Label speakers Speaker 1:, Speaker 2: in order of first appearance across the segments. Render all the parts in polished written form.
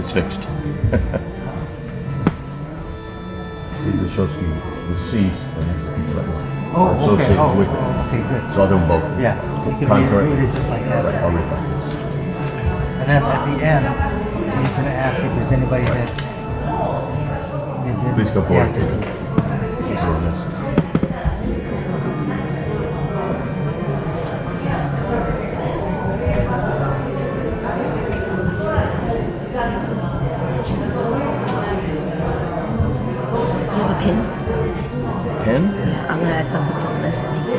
Speaker 1: It's fixed. The Shotsuki deceased and associated with it.
Speaker 2: Okay, good.
Speaker 1: So I'll do them both.
Speaker 2: Yeah, you can read it just like that.
Speaker 1: Right, I'll read that.
Speaker 2: And then at the end, he's going to ask if there's anybody that...
Speaker 1: Please come forward.
Speaker 2: Yeah, just,
Speaker 1: Pen?
Speaker 3: I'm going to add something to the list.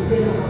Speaker 3: Thank you.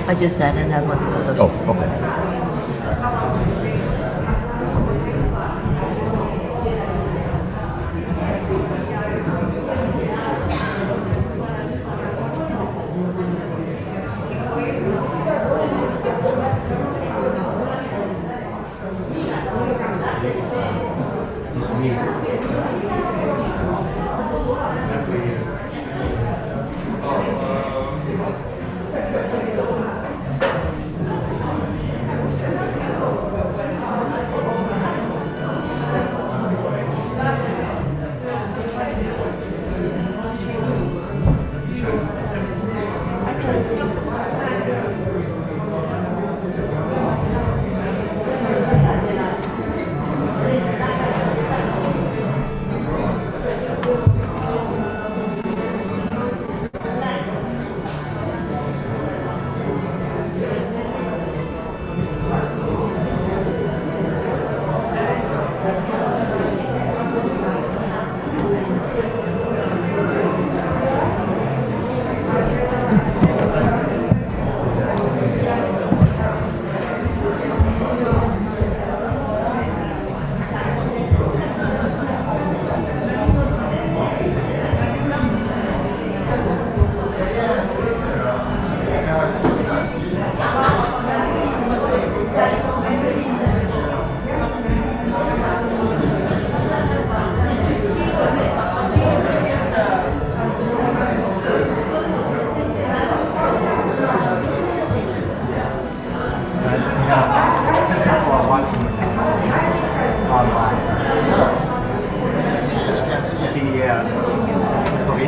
Speaker 3: I just added another one for the...
Speaker 1: Oh, okay.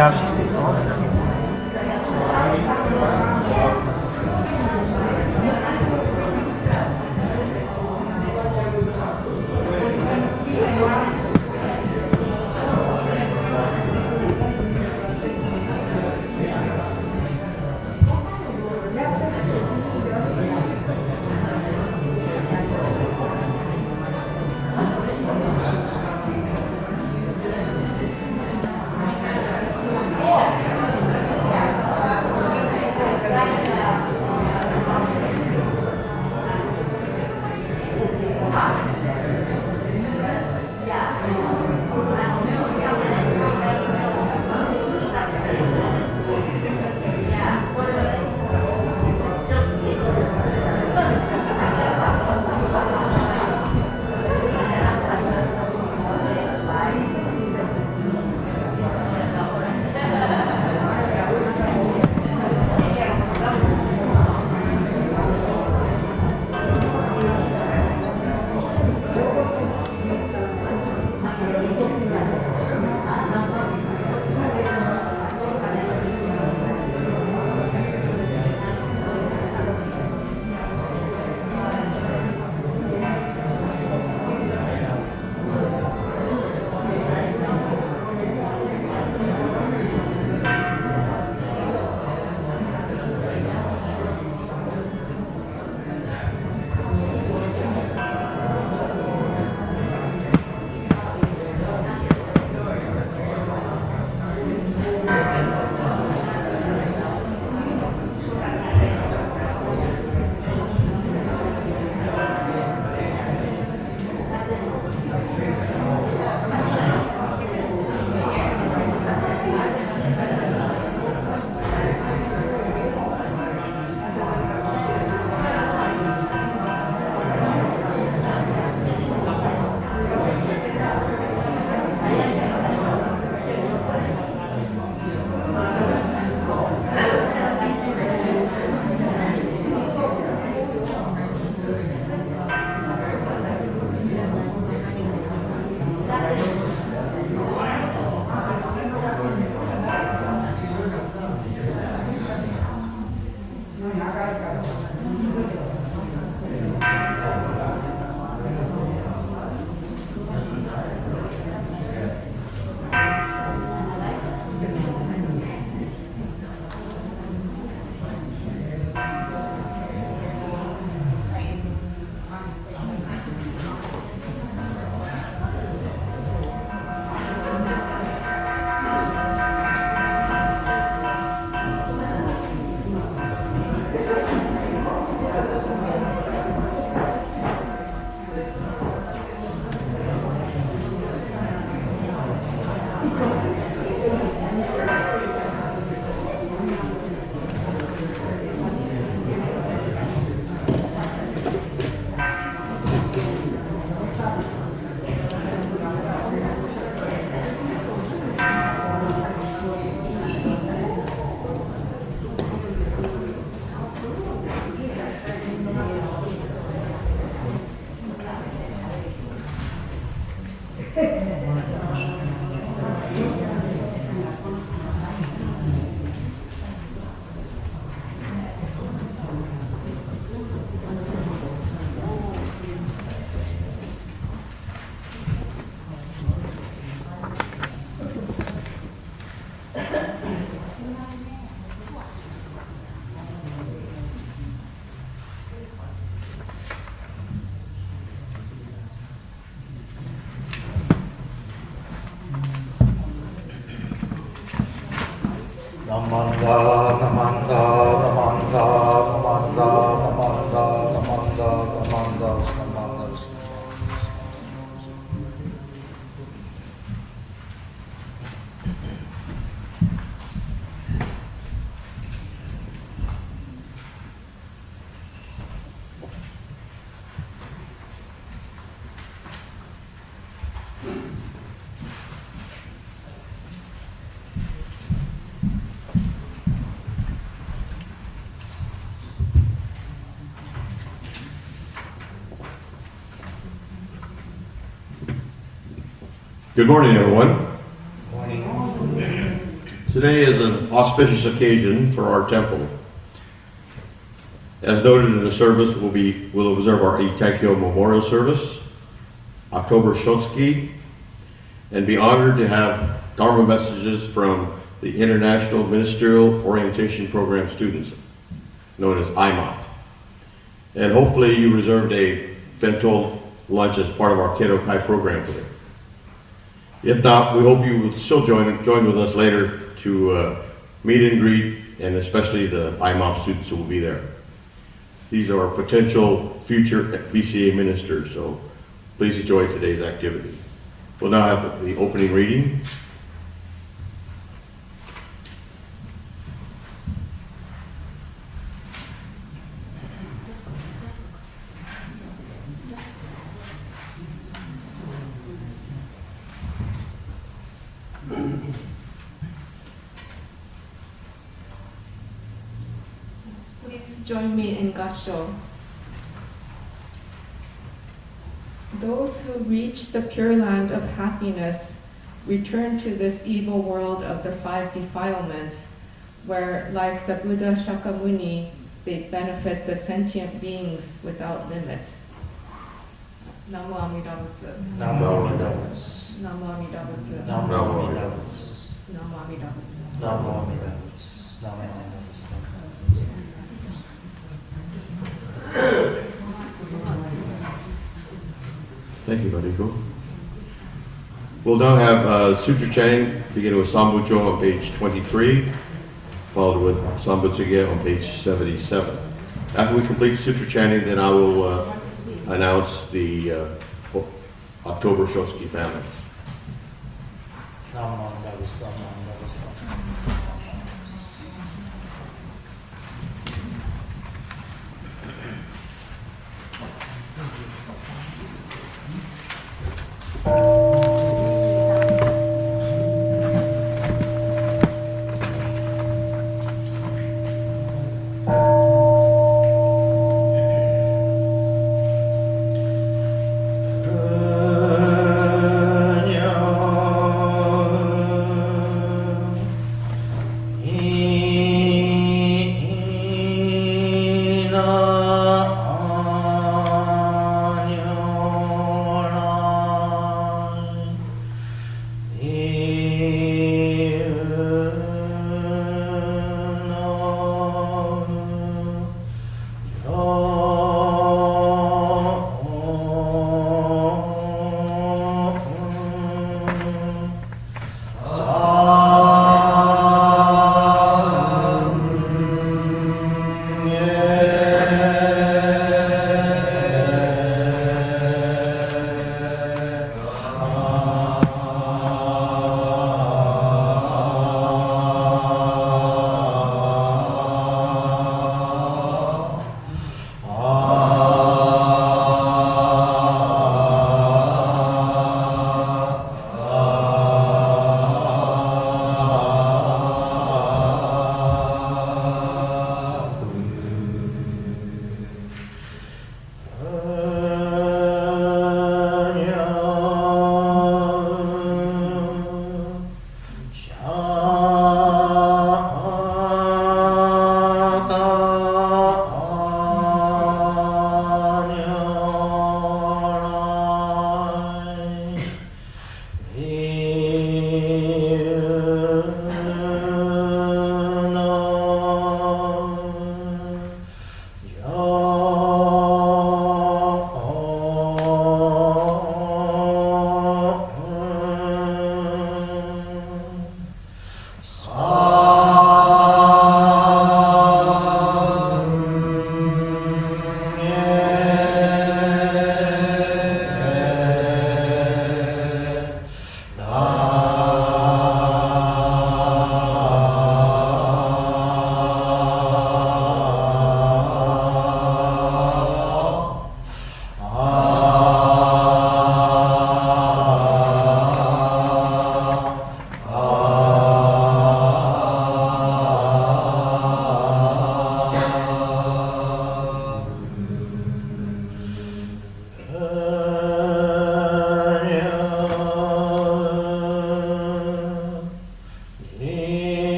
Speaker 2: now she sees all of it. Namanda, namanda, namanda, namanda, namanda, namanda, namanda, namanda.
Speaker 1: Good morning, everyone.
Speaker 2: Morning.
Speaker 1: Today is an auspicious occasion for our temple. As noted in the service, we'll observe our Eitaikyo memorial service, October Shotsuki, and be honored to have Dharma messages from the International Ministerial Orientation Program students, known as IMOP. And hopefully you reserved a bento lunch as part of our Keto Kai program today. If not, we hope you will still join with us later to meet and greet, and especially the IMOP students who will be there. These are our potential future BCA ministers, so please enjoy today's activity. We'll now have the opening reading.
Speaker 4: Please join me in Gasho. Those who reach the pure land of happiness return to this evil world of the five defilements, where, like the Buddha Shakyamuni, they benefit the sentient beings without limit. Namo Amida Butsu.
Speaker 2: Namo Amida Butsu.
Speaker 4: Namo Amida Butsu.
Speaker 2: Namo Amida Butsu.
Speaker 4: Namo Amida Butsu.
Speaker 2: Namo Amida Butsu. Namo Amida Butsu.
Speaker 1: Thank you, Mariko. We'll now have Sutra chanting, beginning with Sambucho on page 23, followed with Sambutsuge on page 77. After we complete Sutra chanting, then I will announce the October Shotsuki family.
Speaker 2: Namo Amida Butsu. Namo Amida Butsu.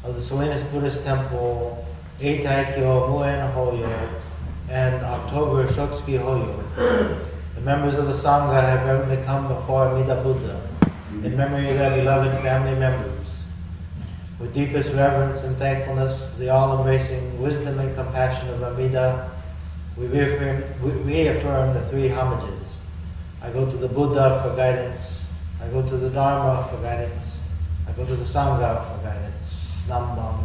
Speaker 2: of the Salinas Buddhist Temple, Eitaikyo Muen Hoyo, and October Shotsuki Hoyo. The members of the Sangha have reverently come before Amida Buddha in memory of their beloved family members. With deepest reverence and thankfulness for the all-embracing wisdom and compassion of Amida, we reaffirm the three homages. I go to the Buddha for guidance. I go to the Dharma for guidance. I go to the Sangha for guidance. Nam Bam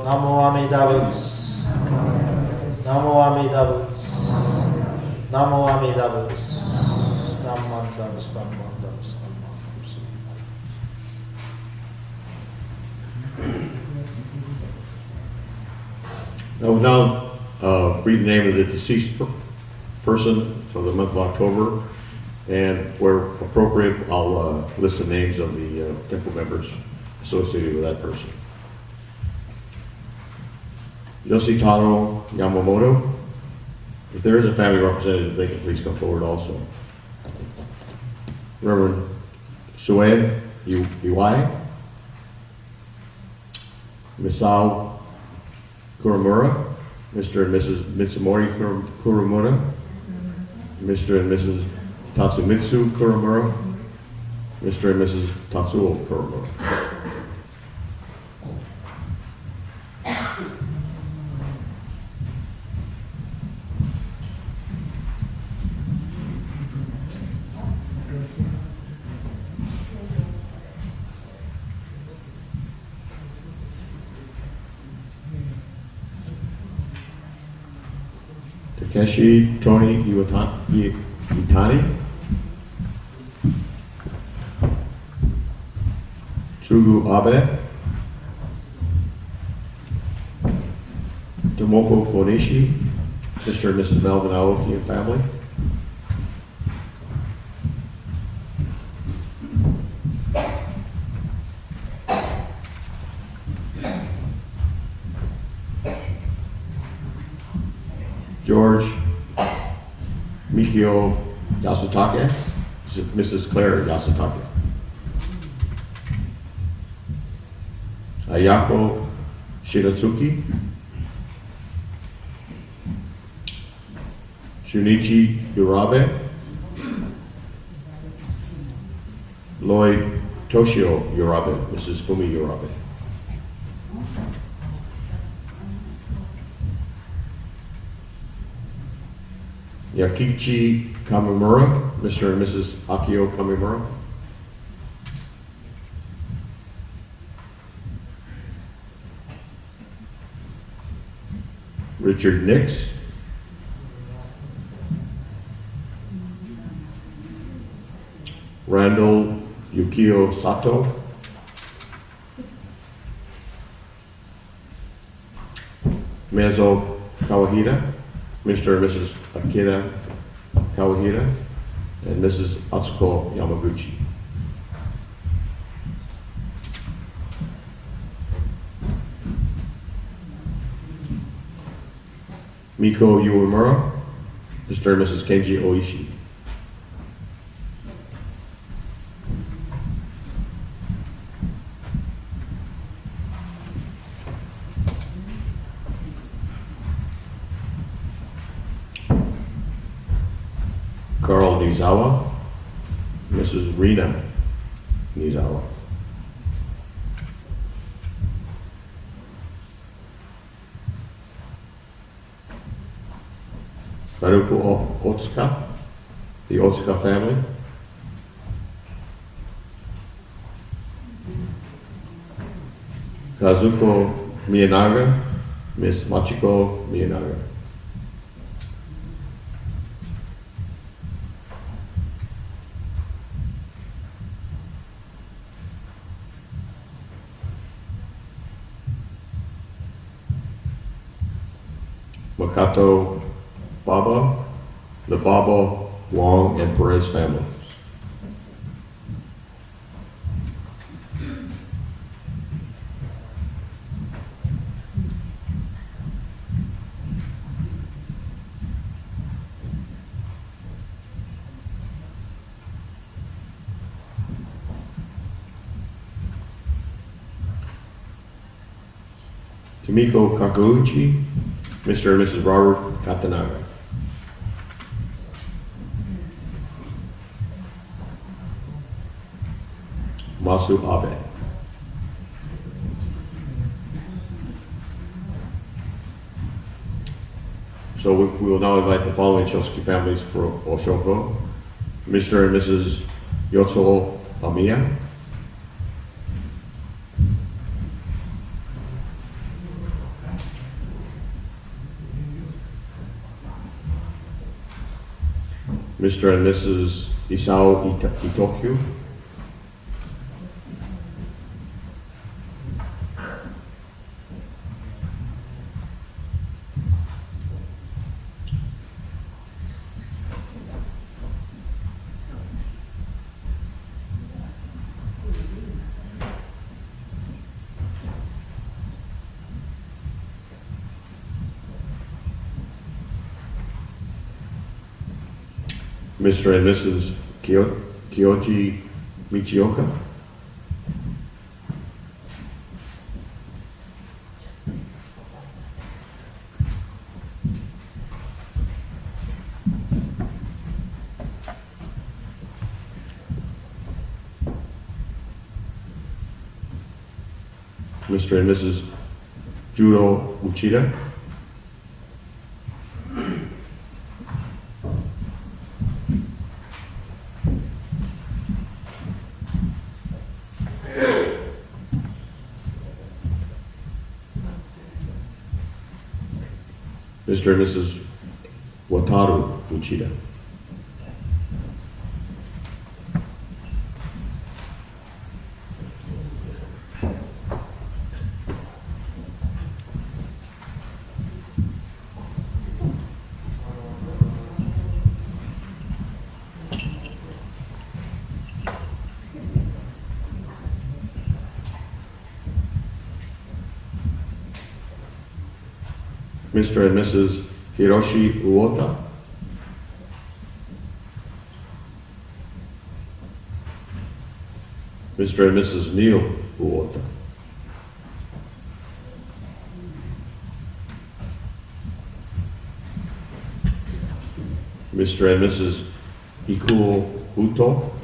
Speaker 2: Namo Amida Butsu. Namo Amida Butsu. Namo Amida Butsu. Namo Amida Butsu. Namo Amida Butsu.
Speaker 1: I will now read the name of the deceased person for the month of October, and where appropriate, I'll list the names of the temple members associated with that person. Yoshitaro Yamamoto. If there is a family representative, they can please come forward also. Reverend Sue Iwai. Misao Kurumura, Mr. and Mrs. Mitsumori Kurumura, Mr. and Mrs. Tatsumitsu Kurumura, Mr. and Mrs. Tatsuo Kurumura. Takeshi Tony Itani, Tsugu Abe, Tomoko Konishi, Mr. and Mrs. Melvin Aoki and family. George Mikio Yasutake, Mrs. Claire Yasutake. Ayako Shiratsuki, Shunichi Urabe, Lloyd Toshio Urabe, Mrs. Fumi Urabe. Yakichi Kamimura, Mr. and Mrs. Akio Kamimura. Richard Nix. Randall Yukio Sato. Mezo Kawahira, Mr. and Mrs. Akira Kawahira, and Mrs. Atsuko Yamaguchi. Miko Uemura, Mr. and Mrs. Kenji Oishi. Carl Nizawa, Mrs. Rina Nizawa. Haruko Otsuka, the Otsuka family. Kazuko Miyanaga, Miss Machiko Miyanaga. Makato Baba, the Baba, Wong, and Perez families. Kimiko Kakuuchi, Mr. and Mrs. Robert Katanaga. Masu Abe. So we will now invite the following Shotsuki families for Oshoko. Mr. and Mrs. Yotsuo Amiya. Mr. and Mrs. Isao Itokyu. Mr. and Mrs. Kyoji Michioka. Mr. and Mrs. Judo Uchida. Mr. and Mrs. Wataru Uchida. Mr. and Mrs. Hiroshi Uota. Mr. and Mrs. Neil Uota. Mr. and Mrs. Ikuo Uto.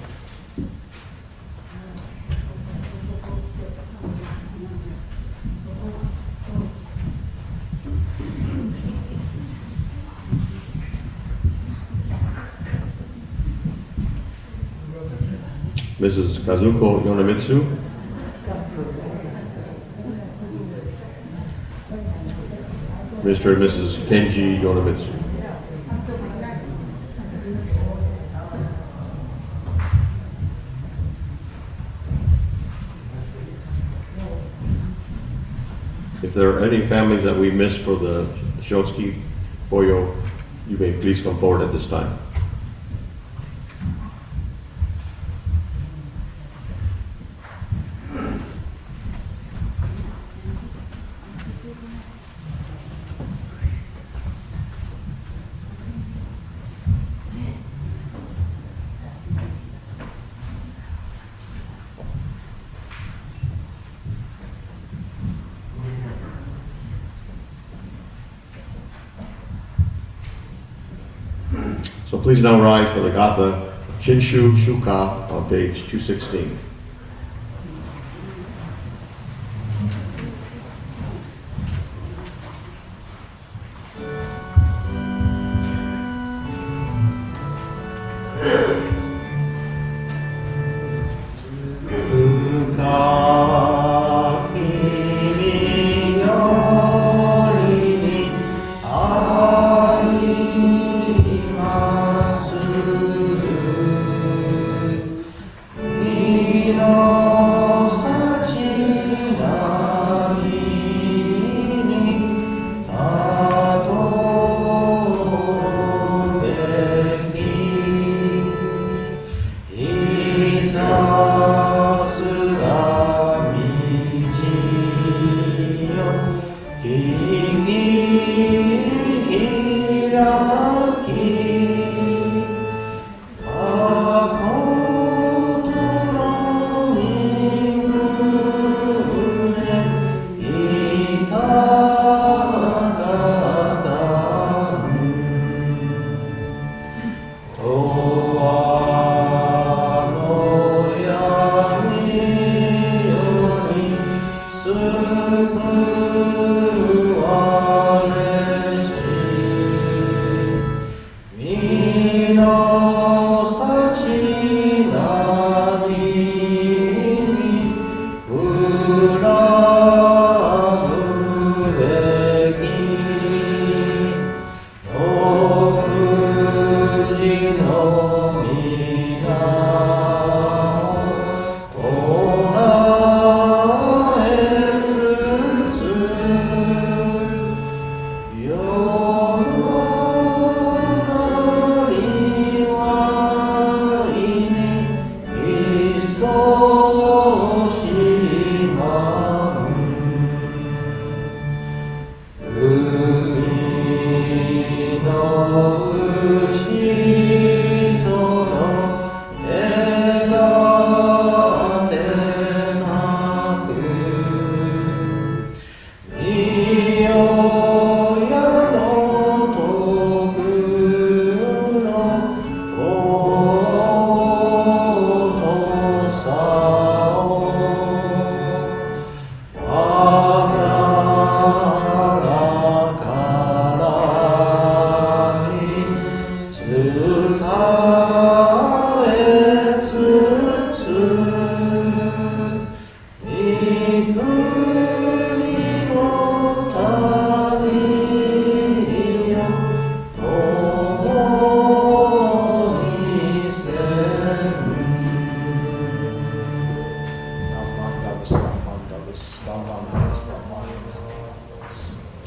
Speaker 1: Mrs. Kazuko Yonemitsu. Mr. and Mrs. Kenji Yonemitsu. If there are any families that we missed for the Shotsuki Boyo, you may please come forward at this time. So please now rise for the Gatha Shinshu Shuka on page 216.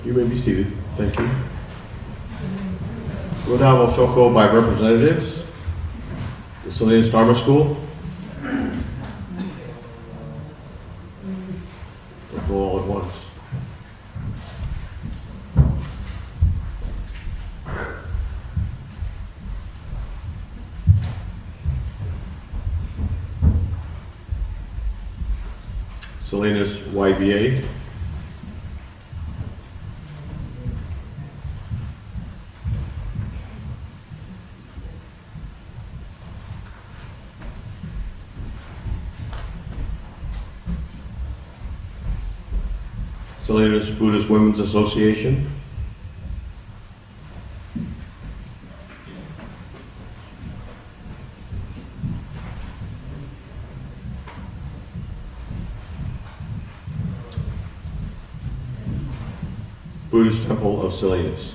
Speaker 1: You may be seated. Thank you. We'll now have Shoko by representatives. The Salinas Dharma School. We'll go all at once. Salinas YBA. Salinas Buddhist Women's Association. Buddhist Temple of Salinas.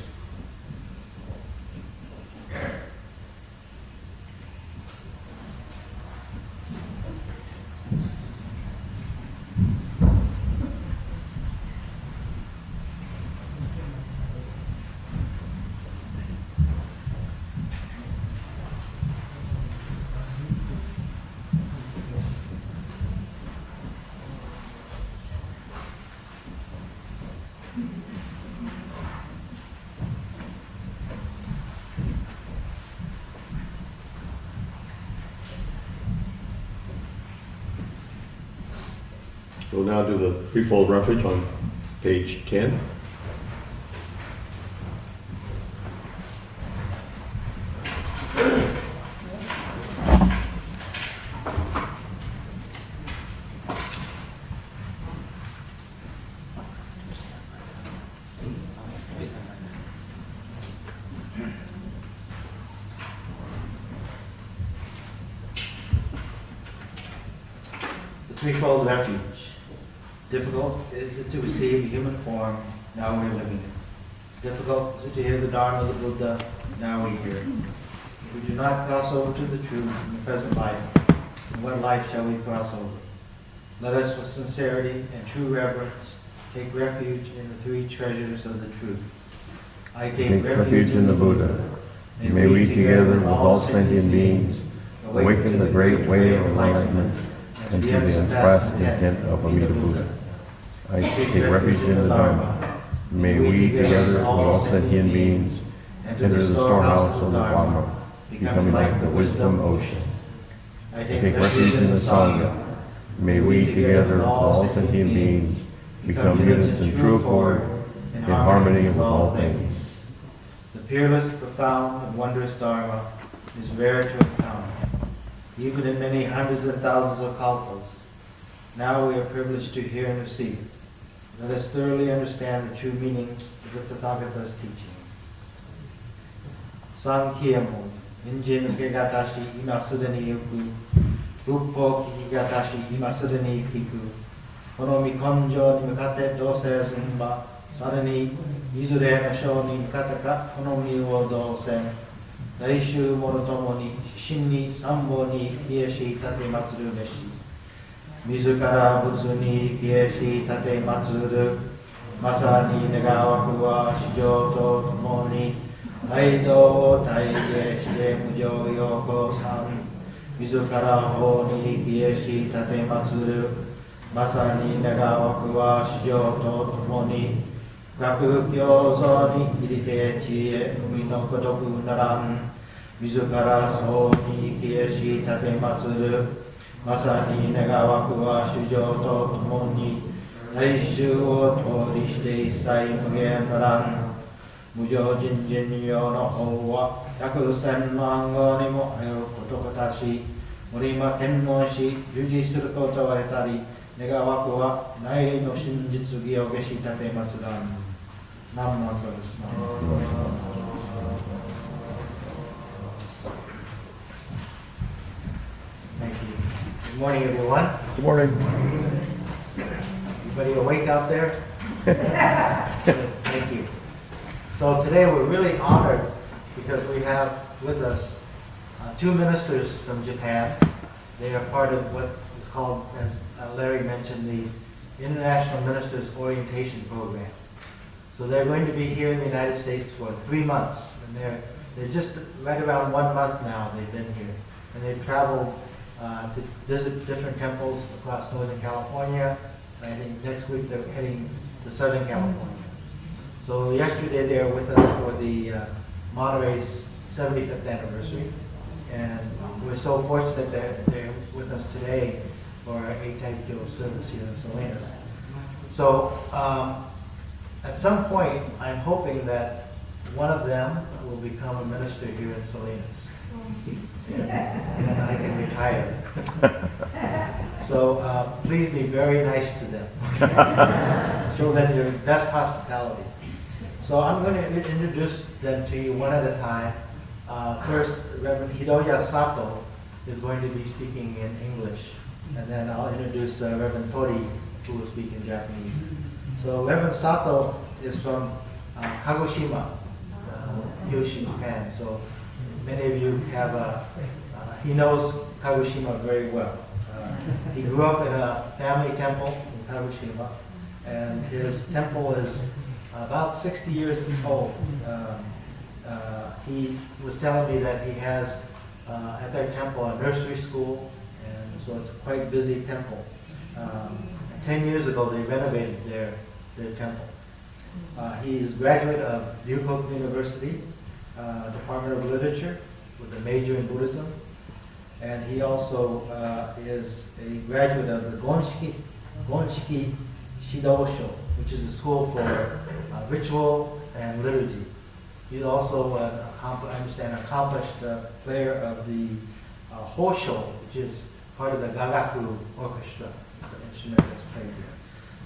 Speaker 1: We'll now do the threefold refuge on page 10.
Speaker 2: The threefold refuge. Difficult is it to receive a human form, now we're living it. Difficult is it to hear the Dharma of the Buddha, now we hear it. If we do not cross over to the truth in the present life, in what life shall we cross over? Let us with sincerity and true reverence take refuge in the three treasures of the truth. I take refuge in the Buddha.
Speaker 5: May we together with all sentient beings awaken the great way of enlightenment and to the unsurpassed intent of Amida Buddha. I take refuge in the Dharma. May we together with all sentient beings enter the storehouse of the Dharma, becoming like the wisdom ocean. I take refuge in the Sangha. May we together with all sentient beings become units in true accord, in harmony with all things.
Speaker 2: The peerless, profound, and wondrous Dharma is rare to encounter, even in many hundreds and thousands of kalpas. Now we are privileged to hear and receive it. Let us thoroughly understand the true meaning of the Tathagata's teaching. Sankhyamu, Ninjin Kegatashi Imasudani Yuku, Rupo Kikigatashi Imasudani Kiku, Konomi Konjo Nimukate Dose Zumba, Sadani Izure Nasho Nimukataka, Konomi Wodosen, Daishu Morotomo ni Shinni Sambo ni Kieshi Tate Matsuru Neshi. Mizukara Butsu ni Kieshi Tate Matsuru. Masani Negawaku wa Shijoto Tomo ni Aido Taige Shide Mujo Yoko San. Mizukara Ho ni Kieshi Tate Matsuru. Masani Negawaku wa Shijoto Tomo ni Gaku Kyozo ni Irite Chie Umi no Kotoku Naran. Mizukara so ni Kieshi Tate Matsuru. Masani Negawaku wa Shujoto Tomo ni Laishu o Tori Shite Isai Mugen Naran. Mujo Jinjin Yo no Ho wa Yaku Sen Mango ni mo Ayo Kotokotashi. Morima Tenmon shi Yuji Suru Koto wa Etari. Negawaku wa Nai no Shinjitsu Gyo Geshi Tate Matsuran. Namo Todesmo. Thank you. Good morning, everyone.
Speaker 5: Good morning.
Speaker 2: Everybody awake out there? Thank you. So today we're really honored because we have with us two ministers from Japan. They are part of what is called, as Larry mentioned, the International Ministers Orientation Program. So they're going to be here in the United States for 3 months, and they're just right around 1 month now they've been here, and they've traveled to visit different temples across Northern California. And I think next week they're heading to Southern California. So yesterday they were with us for the Monterey's 75th anniversary, and we're so fortunate that they're with us today for our Eitaikyo service here in Salinas. So at some point, I'm hoping that one of them will become a minister here in Salinas. And then I can retire. So please be very nice to them. Show them your best hospitality. So I'm going to introduce them to you one at a time. First, Reverend Hiroya Sato is going to be speaking in English. And then I'll introduce Reverend Tori, who will speak in Japanese. So Reverend Sato is from Kagoshima, Kyushu, Japan. So many of you have, he knows Kagoshima very well. He grew up in a family temple in Kagoshima, and his temple is about 60 years old. He was telling me that he has at their temple a nursery school, and so it's a quite busy temple. 10 years ago they renovated their temple. He is a graduate of Ryukoku University, Department of Literature, with a major in Buddhism. And he also is a graduate of the Gonshiki Shidosho, which is a school for ritual and liturgy. He's also, I understand, accomplished player of the Hosho, which is part of the Gagaku Orchestra. It's an instrument that's played here.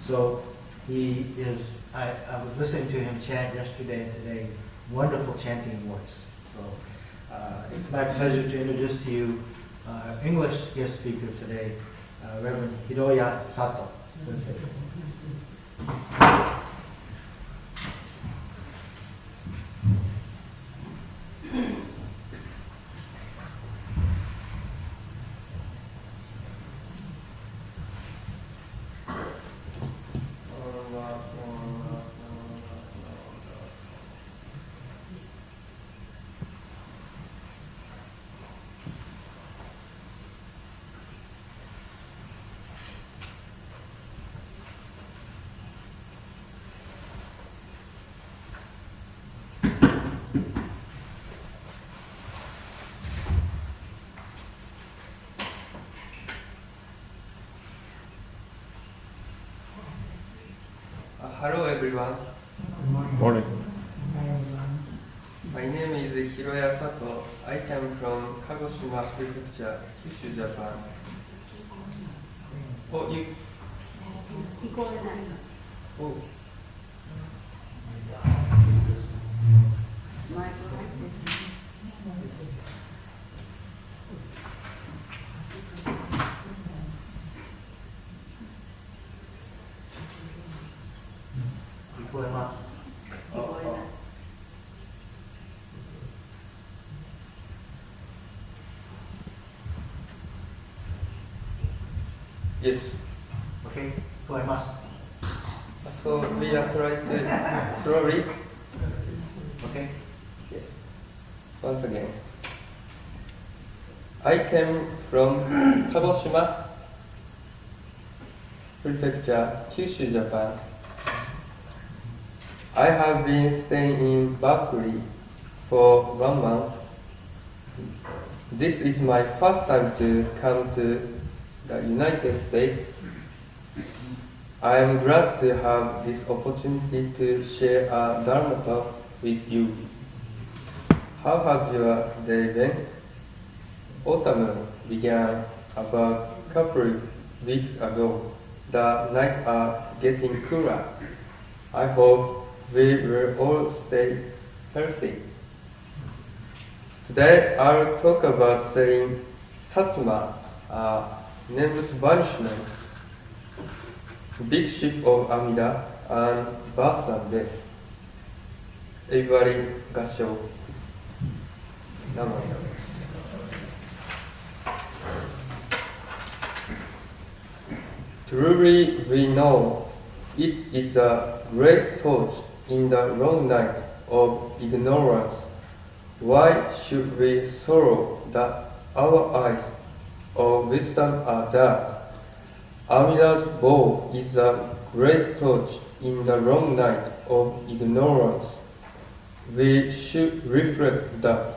Speaker 2: So he is, I was listening to him chant yesterday and today, wonderful chanting voice. So it's my pleasure to introduce to you English guest speaker today, Reverend Hiroya Sato. Sensei.
Speaker 6: Hello everyone.
Speaker 5: Morning.
Speaker 6: My name is Hiroya Sato. I come from Kagoshima Prefecture, Kyushu, Japan. Oh, you? Oh. Yes.
Speaker 2: Okay, goemasa.
Speaker 6: So we are trying to slowly.
Speaker 2: Okay.
Speaker 6: Yes. Once again. I came from Kagoshima Prefecture, Kyushu, Japan. I have been staying in Berkeley for 1 month. This is my first time to come to the United States. I am glad to have this opportunity to share a Dharma talk with you. How has your day been? Autumn began about a couple weeks ago. The nights are getting cooler. I hope we will all stay healthy. Today I'll talk about saying Satsuma, nameless banishment, big ship of Amida, and birth and death. Everybody, Gasho. Namaste. Truly we know it is a great torch in the long night of ignorance. Why should we sorrow that our eyes of wisdom are dark? Amida's bow is a great torch in the long night of ignorance. We should reflect that,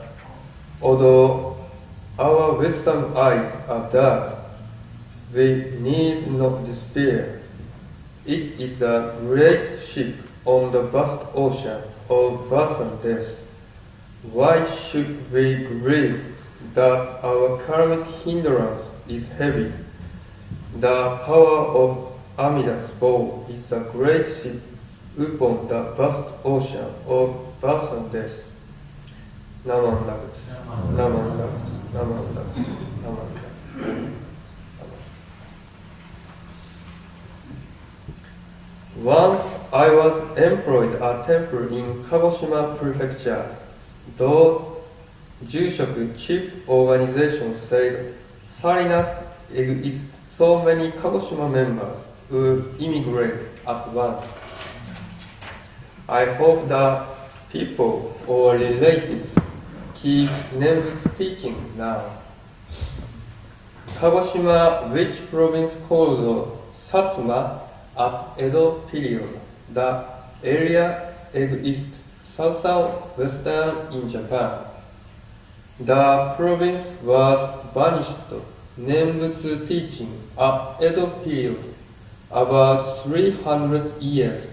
Speaker 6: although our wisdom eyes are dark, We need not despair. It is a great ship on the vast ocean of birth and death. Why should we grieve that our karmic hindrance is heavy? The power of Amida's bow is a great ship upon the vast ocean of birth and death. Naman Lagus, Naman Lagus, Naman Lagus, Naman Lagus. Once I was employed at a temple in Kagoshima Prefecture. Those Jushoku chief organizations said Salinas exists so many Kagoshima members who immigrate at once. I hope that people or relatives keep Nembu's teaching now. Kagoshima, which province called Satsuma at Edo period, the area exists southwestern in Japan. The province was banished Nembutsu teaching at Edo period about 300 years,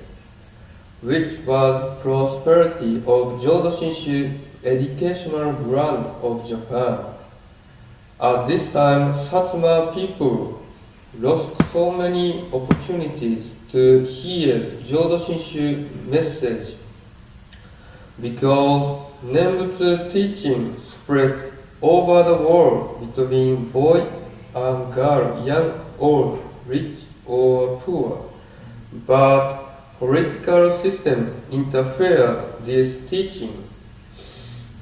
Speaker 6: which was prosperity of Jodo Shinshu educational ground of Japan. At this time, Satsuma people lost so many opportunities to hear Jodo Shinshu message because Nembutsu teaching spread over the world between boy and girl, young or rich or poor. But political system interfered this teaching.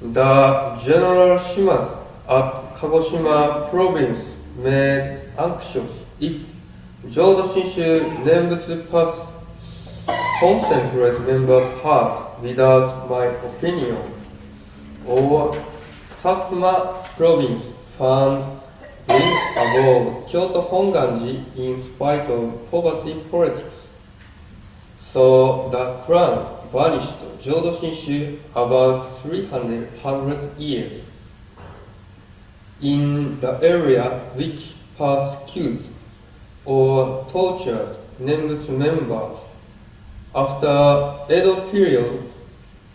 Speaker 6: The general Shimas at Kagoshima province made anxious if Jodo Shinshu Nembutsu path concentrate members' heart without my opinion, or Satsuma province found being above Kyoto Honganji in spite of poverty politics. So the crown banished Jodo Shinshu about 300 years. In the area which persecutes or tortured Nembutsu members, after Edo period,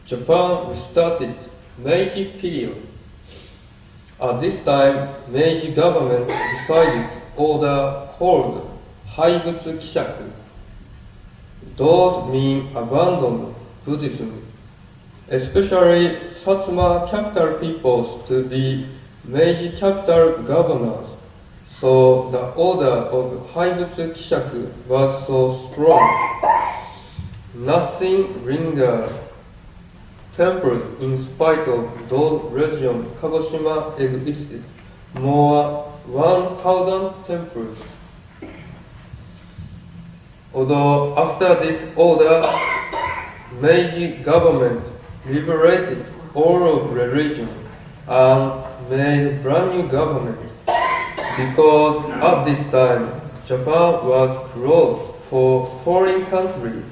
Speaker 6: Japan restarted Meiji period. At this time, Meiji government decided order called Haibutsu Kishaku. Those mean abandoned Buddhism, especially Satsuma capital peoples to be Meiji capital governors. So the order of Haibutsu Kishaku was so strong. Nothing lingered. Temples, in spite of those regions, Kagoshima existed more 1,000 temples. Although after this order, Meiji government liberated all of religion and made brand new government, because at this time Japan was closed for foreign countries.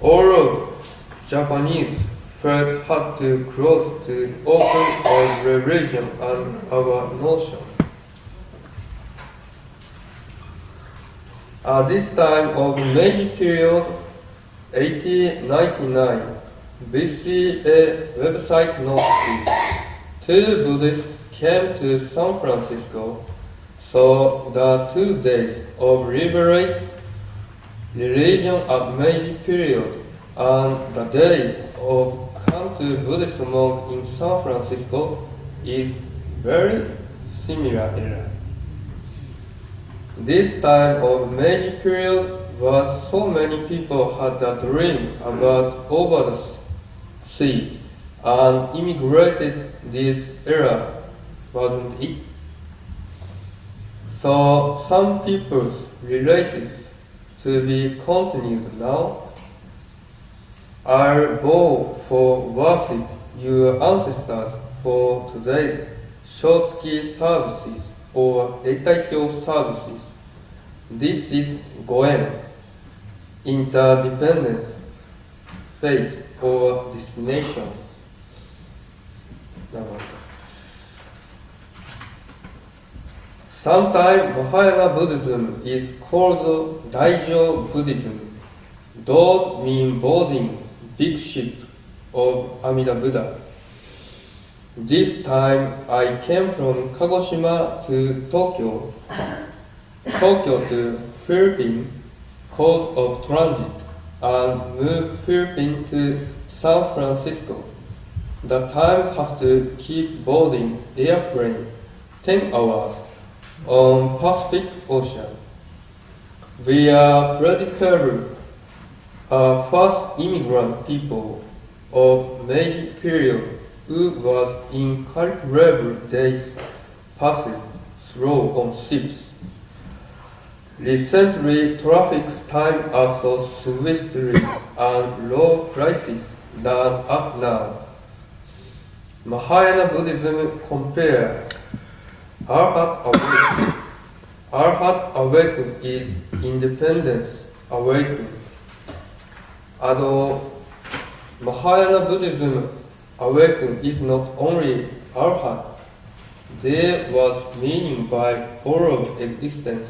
Speaker 6: All of Japanese felt had to close to open our religion and our notion. At this time of Meiji period, 1899, we see a website notice. Two Buddhists came to San Francisco, so the 2 days of liberate religion at Meiji period and the day of come to Buddhist monk in San Francisco is very similar era. This time of Meiji period was so many people had a dream about over the sea and immigrated this era, wasn't it? So some people's related to be continued now. I'll bow for worship your ancestors for today's Shotsuki services or Eitaikyo services. This is Goen, interdependence, fate or destination. Sometimes Mahayana Buddhism is called Daijo Buddhism. Those mean boarding big ship of Amida Buddha. This time I came from Kagoshima to Tokyo, Tokyo to Philippines cause of transit, and moved Philippines to San Francisco. The time have to keep boarding airplane 10 hours on Pacific Ocean. We are predictable, first immigrant people of Meiji period who was incalculable days passed through on ships. Recently, traffic's time are so swiftly and low prices than up now. Mahayana Buddhism compare Arhat awakening. Arhat awakening is independence awakening. Although Mahayana Buddhism awakening is not only Arhat, there was meaning by all of existence.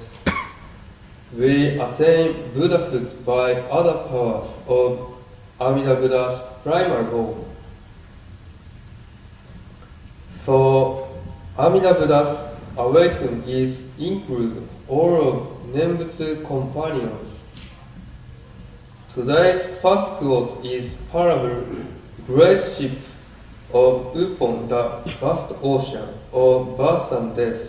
Speaker 6: We attain Buddhahood by other powers of Amida Buddha's primal goal. So, Amida Buddha's awakening is include all of Nembutsu companions. Today's first quote is parable, great ship of upon the vast ocean of birth and death.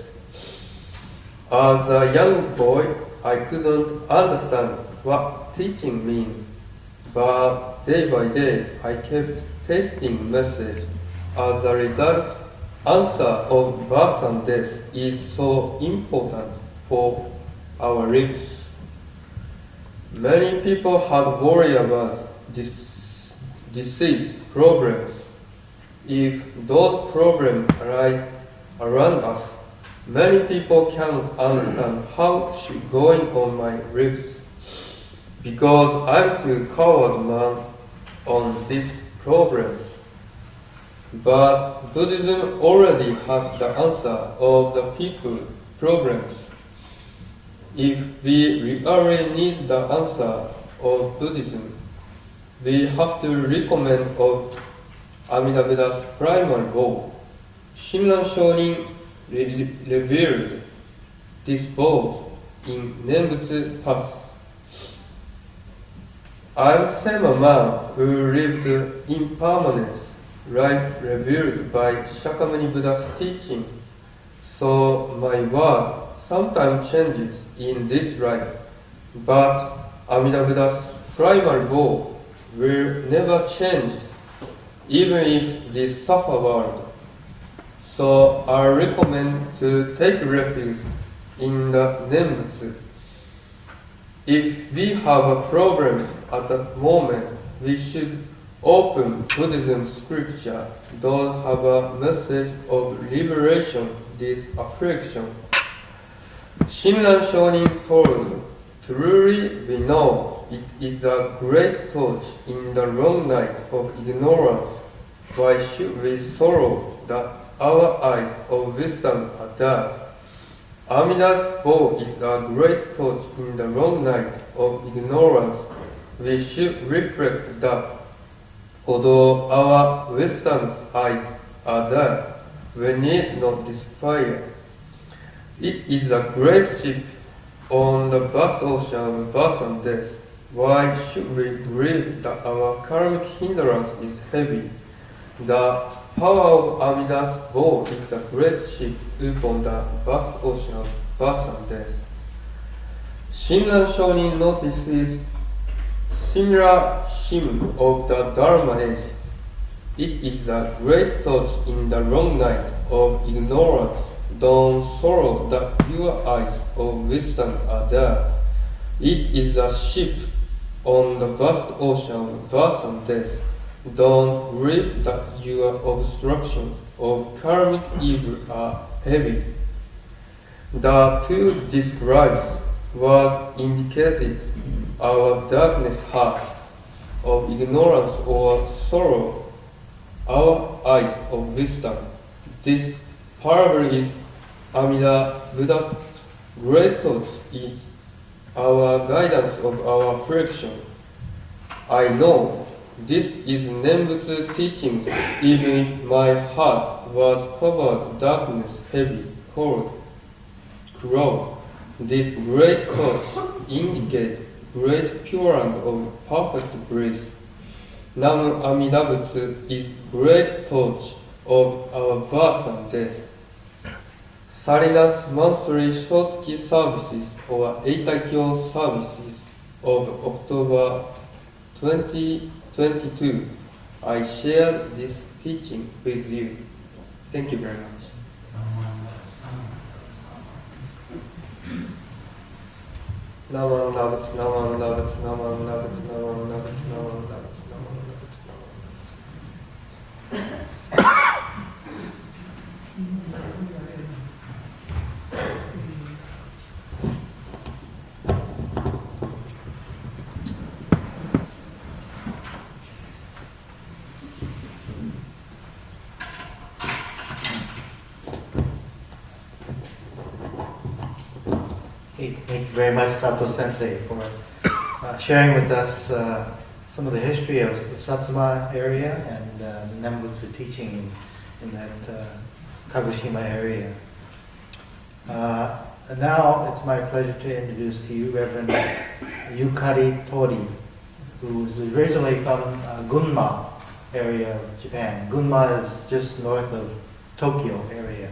Speaker 6: As a young boy, I couldn't understand what teaching means, but day by day I kept tasting message. As a result, answer of birth and death is so important for our lives. Many people have worry about disease problems. If those problems arise around us, many people can't understand how she's going on my lives because I'm too coward man on these problems. But Buddhism already has the answer of the people's problems. If we really need the answer of Buddhism, we have to recommend of Amida Buddha's primal goal. Shinran Shonin revealed this both in Nembutsu Path. I'm same a man who lived impermanence, life revealed by Shakyamuni Buddha's teaching. So my word sometimes changes in this life, but Amida Buddha's primal goal will never change, even if this suffer world. So I recommend to take refuge in the Nembutsu. If we have a problem at that moment, we should open Buddhism scripture. Those have a message of liberation, this affliction. Shinran Shonin told, truly we know it is a great torch in the long night of ignorance. Why should we sorrow that our eyes of wisdom are dark? Amida's bow is a great torch in the long night of ignorance. We should reflect that although our wisdom eyes are dark, we need not despair. It is a great ship on the vast ocean of birth and death. Why should we believe that our karmic hindrance is heavy? The power of Amida's bow is a great ship upon the vast ocean of birth and death. Shinran Shonin notices similar hymn of the Dharma age. It is a great torch in the long night of ignorance. Don't sorrow that your eyes of wisdom are there. It is a ship on the vast ocean of birth and death. Don't grieve that your obstruction of karmic evil are heavy. The two describes was indicated our darkness heart of ignorance or sorrow, our eyes of wisdom. This parable is Amida Buddha's great thought is our guidance of our reflection. I know this is Nembutsu teachings, even if my heart was covered darkness, heavy, cold, cloud. This great thought indicates great pure land of perfect bliss. Nam Amida Butsu is great thought of our birth and death. Salinas monthly Shotsuki services or Eitaikyo services of October 2022. I share this teaching with you. Thank you very much. Naman Navats, Naman Navats, Naman Navats, Naman Navats, Naman Navats, Naman Navats, Naman Navats.
Speaker 2: Thank you very much, Sato Sensei, for sharing with us some of the history of the Satsuma area and the Nembutsu teaching in that Kagoshima area. And now it's my pleasure to introduce to you Reverend Yukari Tori, who's originally from Gunma area of Japan. Gunma is just north of Tokyo area,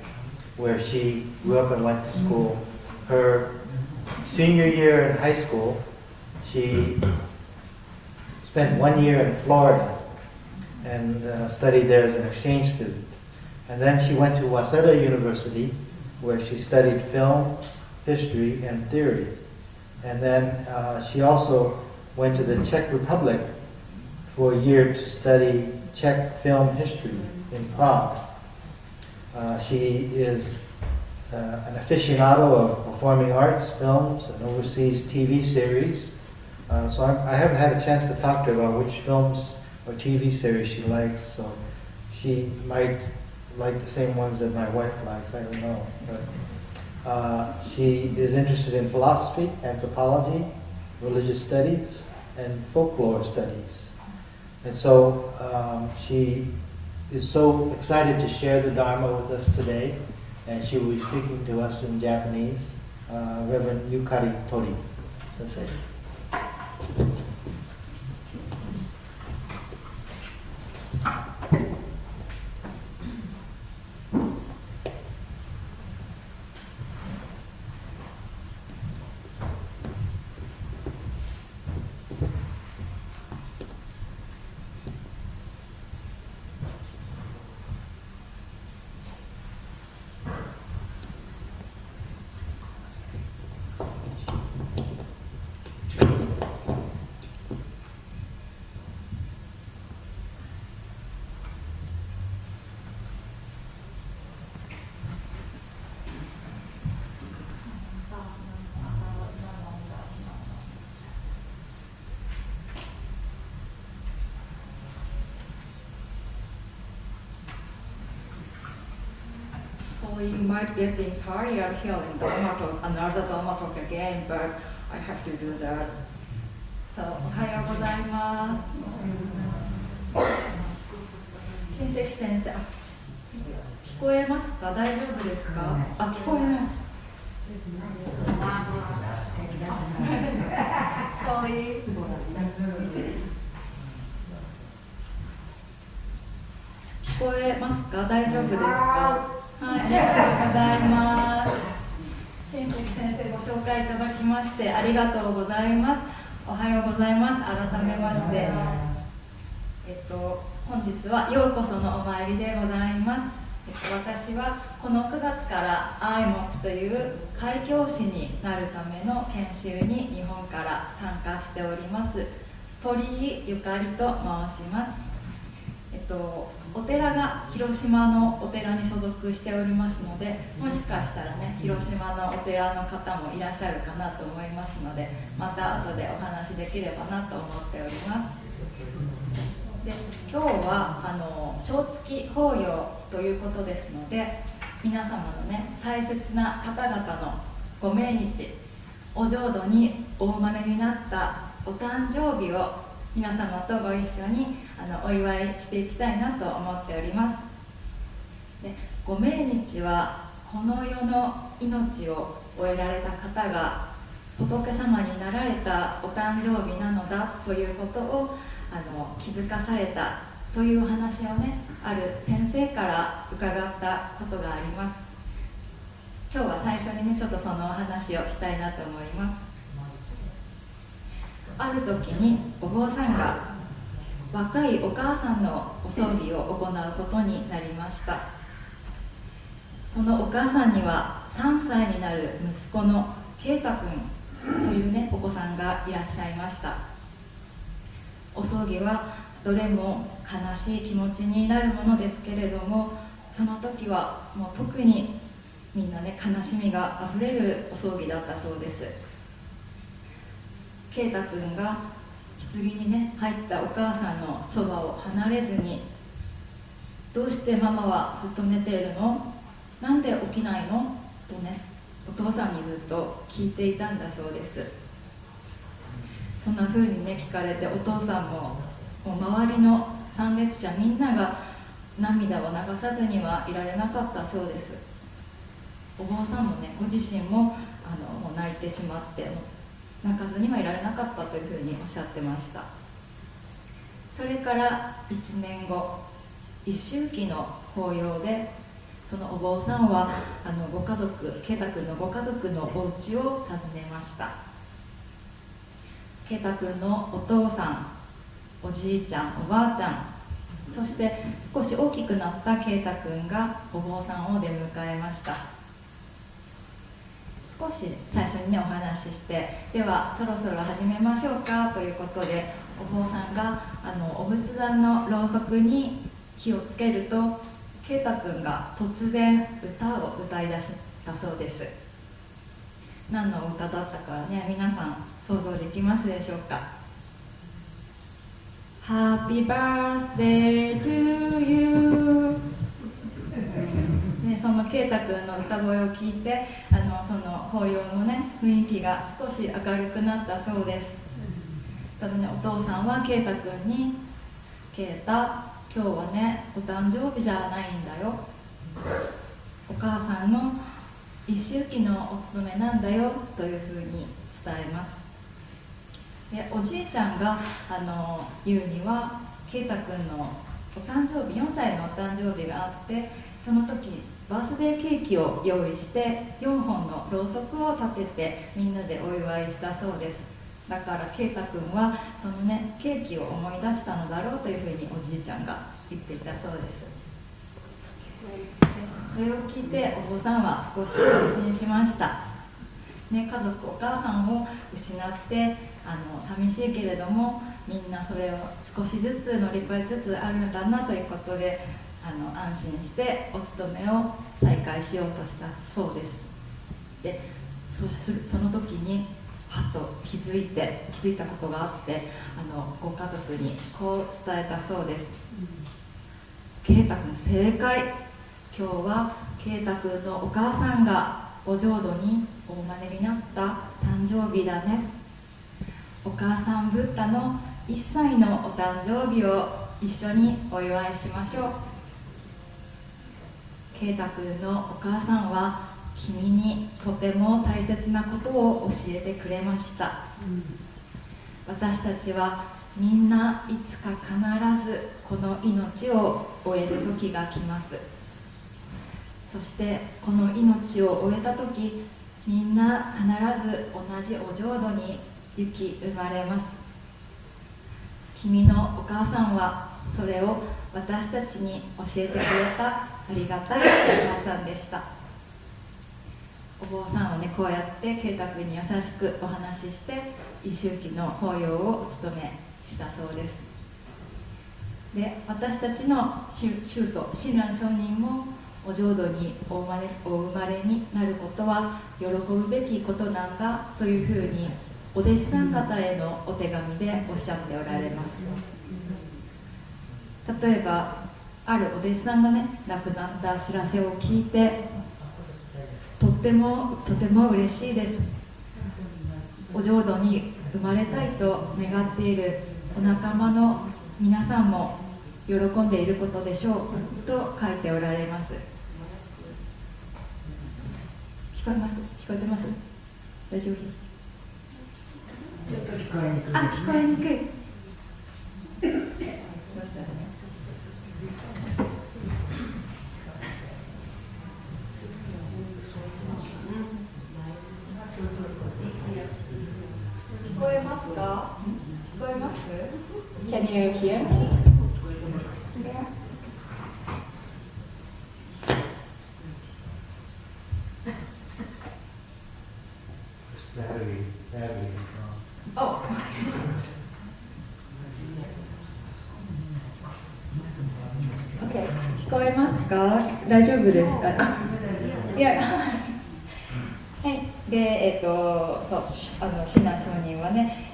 Speaker 2: where she grew up and went to school. Her senior year in high school, she spent 1 year in Florida and studied there as an exchange student. And then she went to Waseda University, where she studied film, history, and theory. And then she also went to the Czech Republic for a year to study Czech film history in Prague. She is an aficionado of performing arts, films, and overseas TV series. So I haven't had a chance to talk to her about which films or TV series she likes, so she might like the same ones that my wife likes, I don't know. But she is interested in philosophy, anthropology, religious studies, and folklore studies. And so she is so excited to share the Dharma with us today, and she will be speaking to us in Japanese. Reverend Yukari Tori. Sensei.
Speaker 7: So you might get tired hearing Dharma talk, another Dharma talk again, but I have to do that. So, おはようございます。親戚先生、聞こえますか？大丈夫ですか？聞こえます。Sorry. 聞こえますか？大丈夫ですか？はい、ありがとうございます。親戚先生ご紹介いただきましてありがとうございます。おはようございます。改めまして、本日はようこそのお参りでございます。私はこの9月からIMOPという開教師になるための研修に日本から参加しております鳥居ゆかりと申します。お寺が広島のお寺に所属しておりますので、もしかしたらね、広島のお寺の方もいらっしゃるかなと思いますので、また後でお話できればなと思っております。で、今日は正月法要ということですので、皆様のね、大切な方々のご命日、お浄土にお生まれになったお誕生日を皆様とご一緒にお祝いしていきたいなと思っております。で、ご命日はこの世の命を終えられた方が仏様になられたお誕生日なのだということを気づかされたというお話をね、ある先生から伺ったことがあります。今日は最初にね、ちょっとそのお話をしたいなと思います。ある時にお坊さんが若いお母さんのお葬儀を行うことになりました。そのお母さんには3歳になる息子の圭太君というね、お子さんがいらっしゃいました。お葬儀はどれも悲しい気持ちになるものですけれども、その時はもう特にみんなね、悲しみがあふれるお葬儀だったそうです。圭太君が棺にね、入ったお母さんのそばを離れずに、どうしてママはずっと寝ているの？なんで起きないの？とね、お父さんにずっと聞いていたんだそうです。そんな風にね、聞かれて、お父さんも周りの参列者みんなが涙を流さずにはいられなかったそうです。お坊さんもね、ご自身ももう泣いてしまって、泣かずにはいられなかったというふうにおっしゃってました。それから1年後、一周忌の法要で、そのお坊さんはご家族、圭太君のご家族のお家を訪ねました。圭太君のお父さん、おじいちゃん、おばあちゃん、そして少し大きくなった圭太君がお坊さんを出迎えました。少し最初にね、お話しして、ではそろそろ始めましょうかということで、お坊さんがお仏壇のろうそくに火をつけると、圭太君が突然歌を歌い出したそうです。何の歌だったかね、皆さん想像できますでしょうか。Happy birthday to you ね、その圭太君の歌声を聞いて、その法要のね、雰囲気が少し明るくなったそうです。ただね、お父さんは圭太君に、圭太、今日はね、お誕生日じゃないんだよ。お母さんの一周忌のお勤めなんだよというふうに伝えます。で、おじいちゃんが言うには、圭太君のお誕生日、4歳のお誕生日があって、その時バースデーケーキを用意して4本のろうそくを立ててみんなでお祝いしたそうです。だから圭太君はそのね、ケーキを思い出したのだろうというふうにおじいちゃんが言っていたそうです。それを聞いてお坊さんは少し安心しました。ね、家族、お母さんを失って寂しいけれども、みんなそれを少しずつ乗り越えつつあるんだなということで、安心してお勤めを再開しようとしたそうです。で、その時にはっと気づいたことがあって、ご家族にこう伝えたそうです。圭太君正解。今日は圭太君のお母さんがお浄土にお生まれになった誕生日だね。お母さんブッダの1歳のお誕生日を一緒にお祝いしましょう。圭太君のお母さんは君にとても大切なことを教えてくれました。私たちはみんないつか必ずこの命を終える時が来ます。そしてこの命を終えた時、みんな必ず同じお浄土に生まれます。君のお母さんはそれを私たちに教えてくれたありがたいお母さんでした。お坊さんはね、こうやって圭太君に優しくお話しして一周忌の法要をお務めしたそうです。で、私たちの宗祖親鸞上人もお浄土にお生まれになることは喜ぶべきことなんだというふうにお弟子さん方へのお手紙でおっしゃっておられます。例えばあるお弟子さんがね亡くなった知らせを聞いて、とても嬉しいです、お浄土に生まれたいと願っているお仲間の皆さんも喜んでいることでしょうと書いておられます。聞こえます？聞こえてます？大丈夫？聞こえにくい。どうしたらね。聞こえますか？聞こえます？ Can you hear me? Yeah.
Speaker 2: Battery is
Speaker 7: Oh. 聞こえますか？大丈夫ですか？いや、はい。で、親鸞上人はね、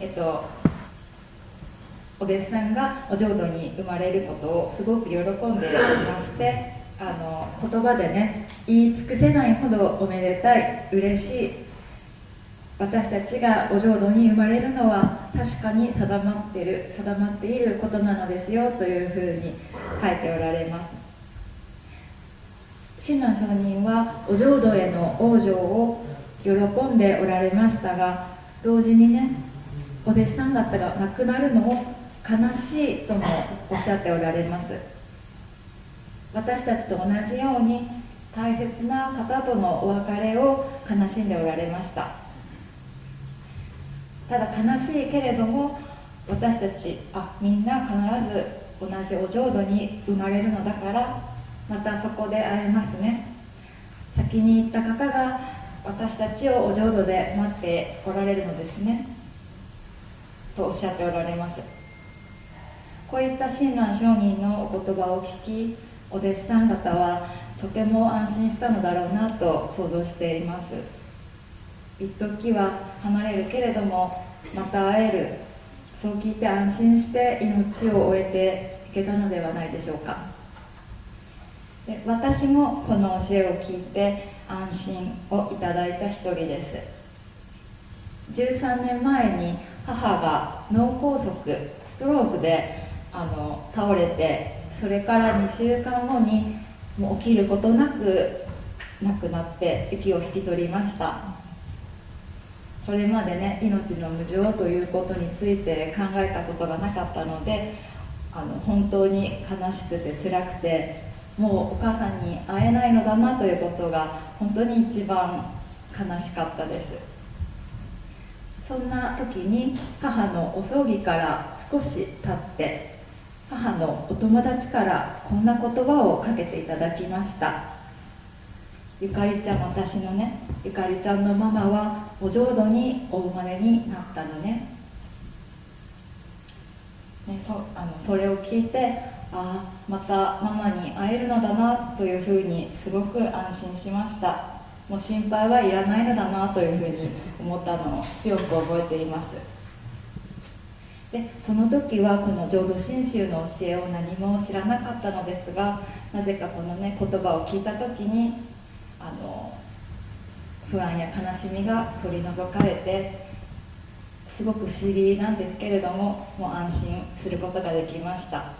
Speaker 7: お弟子さんがお浄土に生まれることをすごく喜んでいまして、言葉でね、言い尽くせないほどおめでたい、嬉しい、私たちがお浄土に生まれるのは確かに定まっていることなのですよというふうに書いておられます。親鸞上人はお浄土への往生を喜んでおられましたが、同時にね、お弟子さん方が亡くなるのを悲しいともおっしゃっておられます。私たちと同じように大切な方とのお別れを悲しんでおられました。ただ悲しいけれども、私たちみんな必ず同じお浄土に生まれるのだから、またそこで会えますね。先に行った方が私たちをお浄土で待っておられるのですねとおっしゃっておられます。こういった親鸞上人のお言葉を聞き、お弟子さん方はとても安心したのだろうなと想像しています。一時は離れるけれどもまた会える、そう聞いて安心して命を終えていけたのではないでしょうか。で、私もこの教えを聞いて安心をいただいた一人です。13年前に母が脳梗塞、ストロークで倒れて、それから2週間後にもう起きることなく亡くなって息を引き取りました。それまでね、命の無常ということについて考えたことがなかったので、本当に悲しくて辛くて、もうお母さんに会えないのだなということが本当に一番悲しかったです。そんな時に母のお葬儀から少し経って、母のお友達からこんな言葉をかけていただきました。ゆかりちゃん、私のね、ゆかりちゃんのママはお浄土にお生まれになったのね。それを聞いて、またママに会えるのだなというふうにすごく安心しました。もう心配はいらないのだなというふうに思ったのを強く覚えています。で、その時はこの浄土真宗の教えを何も知らなかったのですが、なぜかこのね、言葉を聞いた時に不安や悲しみが取り除かれて、すごく不思議なんですけれども、もう安心することができました。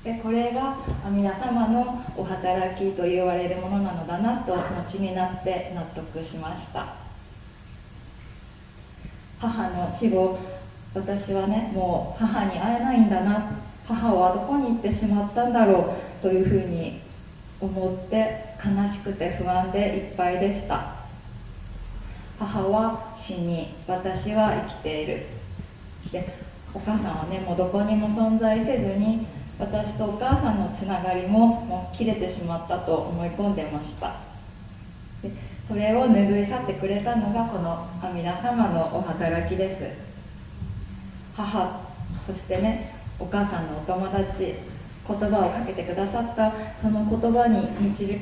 Speaker 7: で、これが阿弥陀様のお働きと言われるものなのだなと後になって納得しました。母の死後、私はね、もう母に会えないんだな、母はどこに行ってしまったんだろうというふうに思って悲しくて不安でいっぱいでした。母は死に、私は生きている。で、お母さんはね、もうどこにも存在せずに、私とお母さんのつながりももう切れてしまったと思い込んでました。で、それを拭い去ってくれたのがこの阿弥陀様のお働きです。母、そしてね、お母さんのお友達、言葉をかけてくださったその言葉に導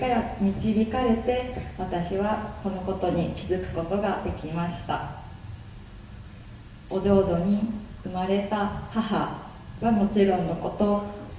Speaker 7: かれて、私はこのことに気づくことができました。お浄土に生まれた母はもちろんのこと、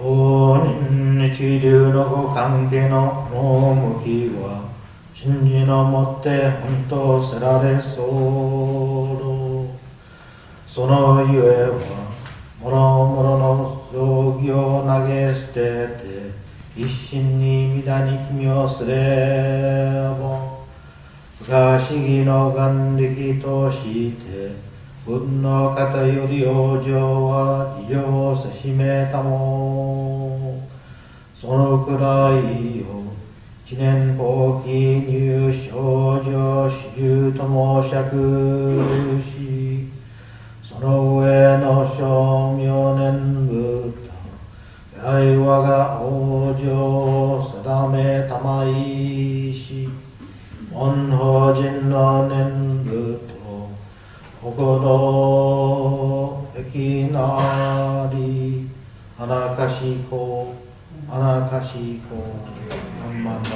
Speaker 2: 少人一流のご関係の向きは真理のもって本当せられそう。そのゆえはもろもろの道義を投げ捨てて一心に御に君をすれば不可思議の眼力として運の方より往生は医療をせしめたもそのくらいを一年後期入少女始終とも釈しその上の称名念仏来我が往生を定めたまいし本法人の念仏と心益なり穴かしこ穴かしこ何万の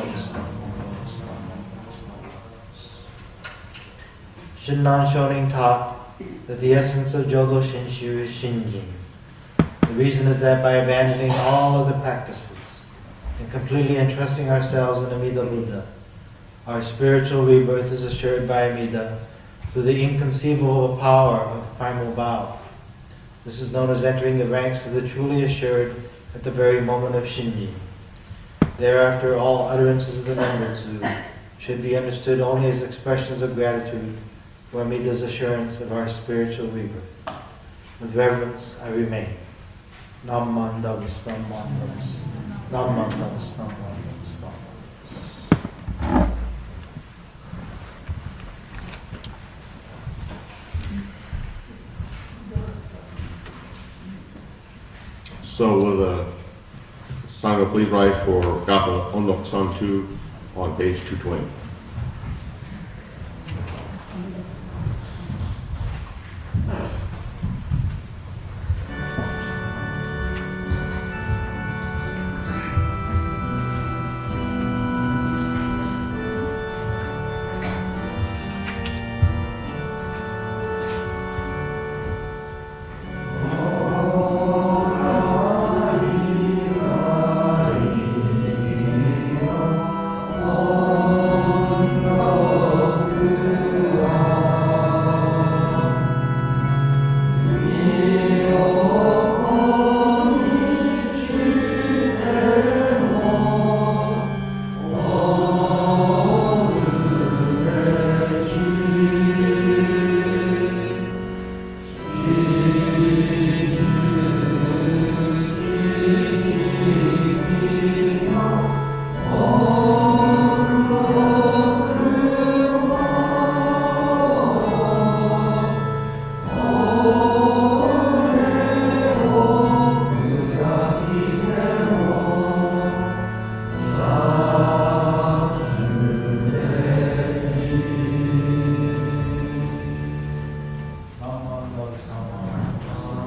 Speaker 2: Shinran Shonin taught that the essence of Jodo Shinshu is Shinjin. The reason is that by abandoning all other practices and completely entrusting ourselves in Amida Buddha, our spiritual rebirth is assured by Amida through the inconceivable power of primal vow. This is known as entering the ranks of the truly assured at the very moment of Shinjin. Thereafter, all utterances of the Nembutsu should be understood only as expressions of gratitude for Amida's assurance of our spiritual rebirth. With reverence, I remain. Nam Mandavis, Nam Mandavis, Nam Mandavis, Nam Mandavis, Nam Mandavis.
Speaker 1: So will the Sangha please rise for Gapa Ondok San 2 on page 220.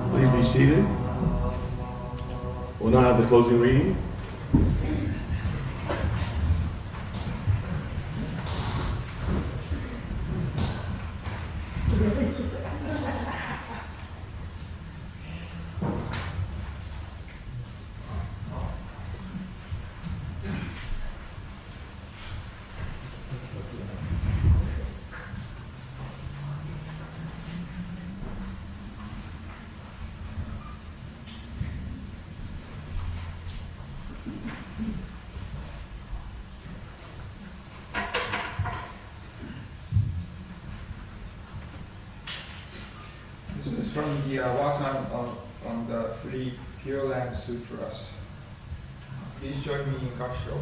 Speaker 1: Please be seated. We'll now have the closing reading.
Speaker 8: This is from the Wasan on the three Pure Land Sutras. Please join me in Gaksho.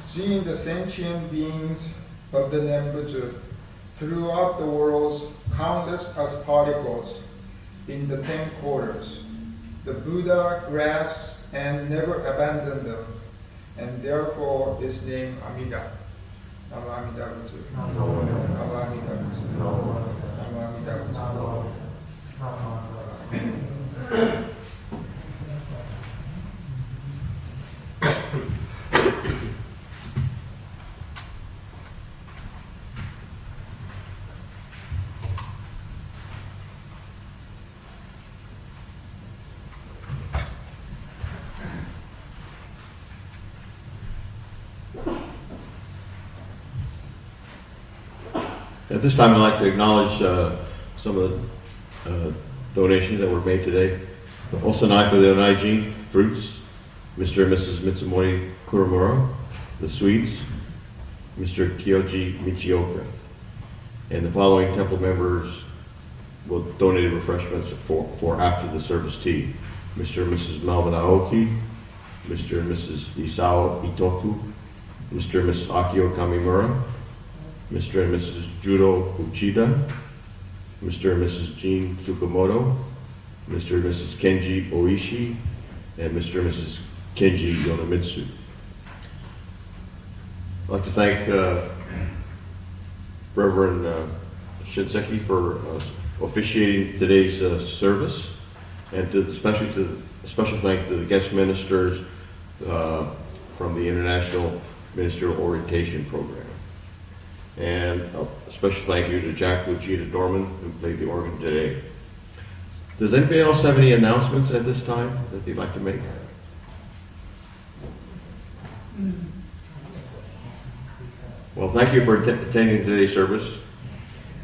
Speaker 8: Seeing the sentient beings of the Nembutsu throughout the worlds, countless as particles in the 10 quarters, the Buddha grasped and never abandoned them, and therefore is named Amida. Namo Amida Butsu. Namo Amida Butsu. Namo Amida Butsu.
Speaker 1: At this time, I'd like to acknowledge some of the donations that were made today. The Osanai for the Onaijin fruits, Mr. and Mrs. Mitsumori Kuromura. The sweets, Mr. Kyoji Michioka. And the following temple members will donate refreshments for after the service tea. Mr. and Mrs. Melvin Aoki, Mr. and Mrs. Isao Itoku, Mr. and Mrs. Akio Kamimura, Mr. and Mrs. Judo Uchida, Mr. and Mrs. Jean Tsukamoto, Mr. and Mrs. Kenji Oishi, and Mr. and Mrs. Kenji Yonamitsu. I'd like to thank Reverend Shinseki for officiating today's service, and especial thank to the guest ministers from the International Ministerial Orientation Program. And a special thank you to Jack Lucita Dorman, who played the organ today. Does anybody else have any announcements at this time that they'd like to make? Well, thank you for attending today's service.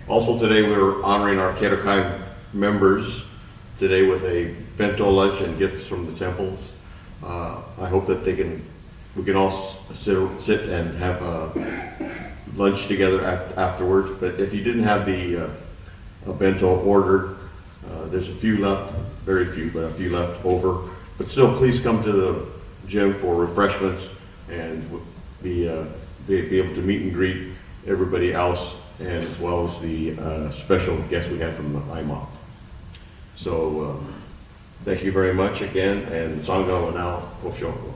Speaker 1: Also today we're honoring our Kedokai members today with a bento lunch and gifts from the temples. I hope that we can all sit and have lunch together afterwards. But if you didn't have the bento ordered, there's a few left, very few, but a few left over. But still, please come to the gym for refreshments and be able to meet and greet everybody else, and as well as the special guest we had from the IMOC. So thank you very much again, and Sangha will now Oshoko.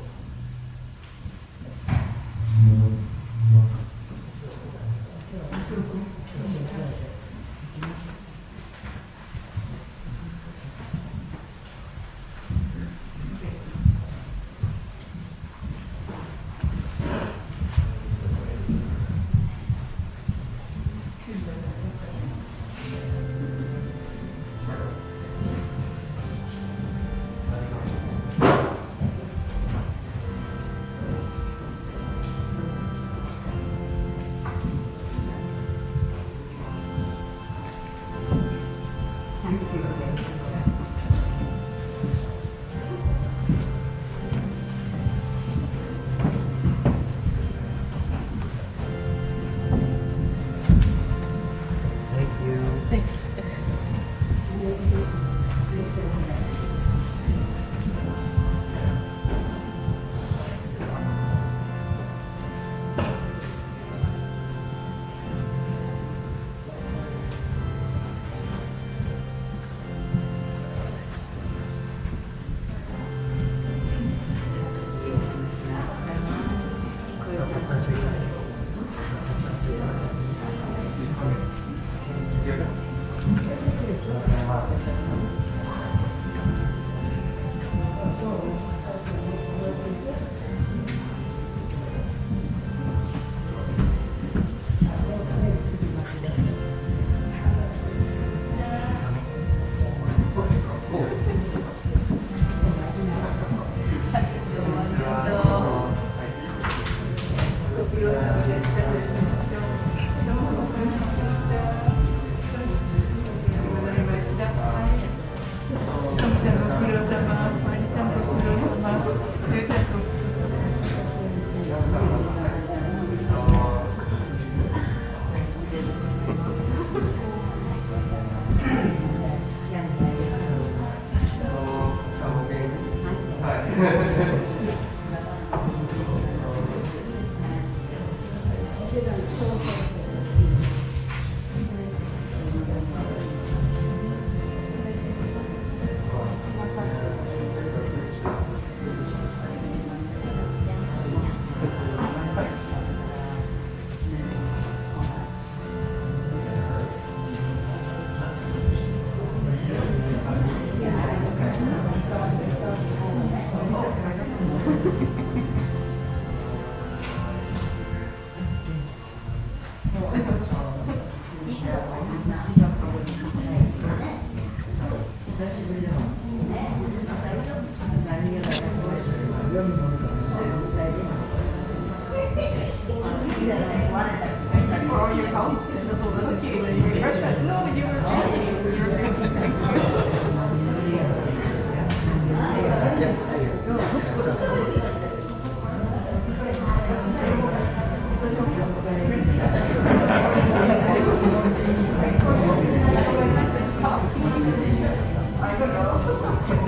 Speaker 9: For all your help and the little refreshment. No, you were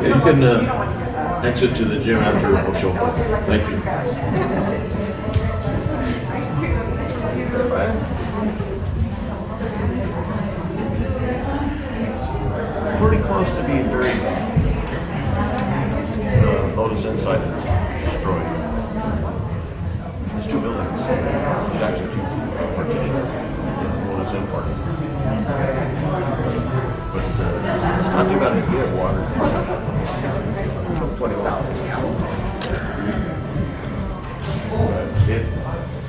Speaker 1: Yeah, you can exit to the gym after Osho. Thank you.
Speaker 5: Pretty close to being dirty. The Lotus inside is destroyed. There's two buildings. There's actually two partitions. The Lotus in part. But it's not too bad if you have water. 20 miles. But it's